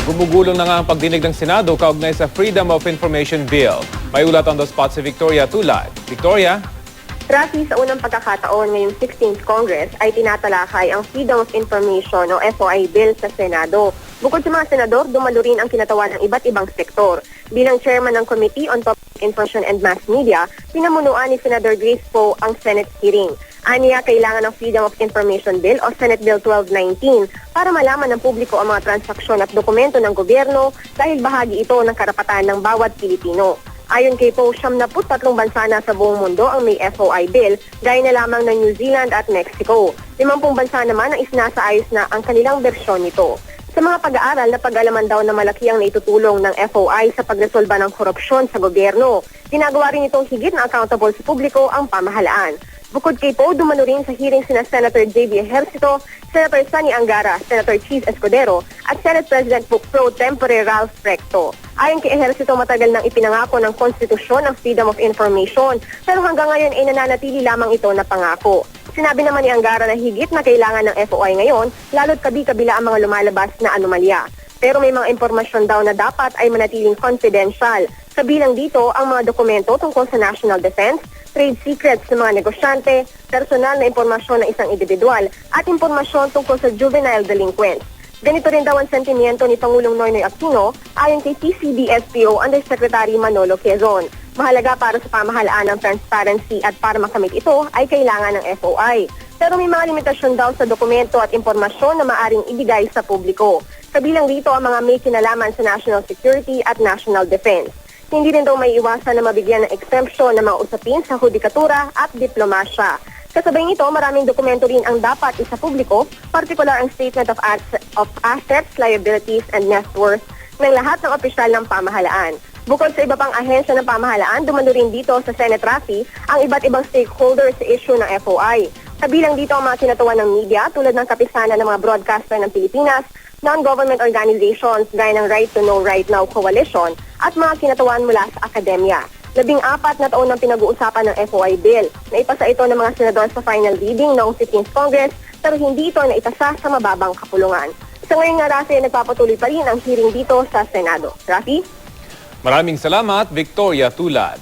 Gumugulong na nga ang pagdinig ng Senado kaugnay sa Freedom of Information Bill. May ulat on the spot si Victoria Tulad. Victoria? Rafi, sa unang pagkakataon ngayong 16th Congress ay tinatalakay ang Freedom of Information o FOI Bill sa Senado. Bukod sa mga senador, dumalo rin ang kinatawan ng iba't ibang sektor. Bilang chairman ng Committee on Public Information and Mass Media, pinamunuan ni Senator Grace Poe ang Senate hearing. Aniya, kailangan ng Freedom of Information Bill o Senate Bill 1219 para malaman ng publiko ang mga transaksyon at dokumento ng gobyerno dahil bahagi ito ng karapatan ng bawat Pilipino. Ayon kay Poe, 73 bansa na sa buong mundo ang may FOI bill, gaya na lamang ng New Zealand at Mexico. 50 bansa naman ang isinasaayos na ang kanilang bersyon nito. Sa mga pag-aaral, napag-alaman daw na malaki ang naitutulong ng FOI sa pagresolba ng korupsyon sa gobyerno. Ginagawa rin itong higit na accountable sa publiko ang pamahalaan. Bukod kay Poe, dumalo rin sa hearing sina Senator J.B. Ejercito, Senator Sonny Angara, Senator Cheese Escudero at Senate President Pro Tempore Ralph Recto. Ayon kay Ejercito, matagal nang ipinangako ng konstitusyon ang Freedom of Information pero hanggang ngayon ay nananatili lamang ito na pangako. Sinabi naman ni Angara na higit na kailangan ng FOI ngayon lalo't kabi-kabila ang mga lumalabas na anomalya. Pero may mga impormasyon daw na dapat ay manatiling confidential. Kabilang dito ang mga dokumento tungkol sa national defense, trade secrets ng mga negosyante, personal na impormasyon ng isang individual at impormasyon tungkol sa juvenile delinquents. Ganito rin daw ang sentimiento ni Pangulong Noynoy Aquino ayon kay PCD-SPO Undersecretary Manolo Quezon. Mahalaga para sa pamahalaan ng transparency at para makamit ito ay kailangan ng FOI. Pero may mga limitasyon daw sa dokumento at impormasyon na maaring ibigay sa publiko. Kabilang dito ang mga may kinalaman sa national security at national defense. Hindi rin daw may iwasan na mabigyan ng exemption ng mga usapin sa hudikatura at diplomasya. Kasabay nito, maraming dokumento rin ang dapat isa publiko, partikular ang Statement of Assets, Liabilities, and Net Worth ng lahat ng opisyal ng pamahalaan. Bukod sa iba pang ahensya ng pamahalaan, dumalo rin dito sa Senate Rafi ang iba't ibang stakeholders sa issue ng FOI. Kabilang dito ang mga kinatuwa ng media tulad ng kapisanan ng mga broadcaster ng Pilipinas, non-government organizations gaya ng Right to Know Right Now Coalition at mga kinatawan mula sa akademya. 14 na taon ang pinag-uusapan ng FOI bill. Naipasa ito ng mga senador sa final reading noong 15th Congress pero hindi ito naitasa sa mababang kapulungan. Sa ngayon nga, Rafi, nagpapatuloy pa rin ang hearing dito sa Senado. Rafi? Maraming salamat, Victoria Tulad.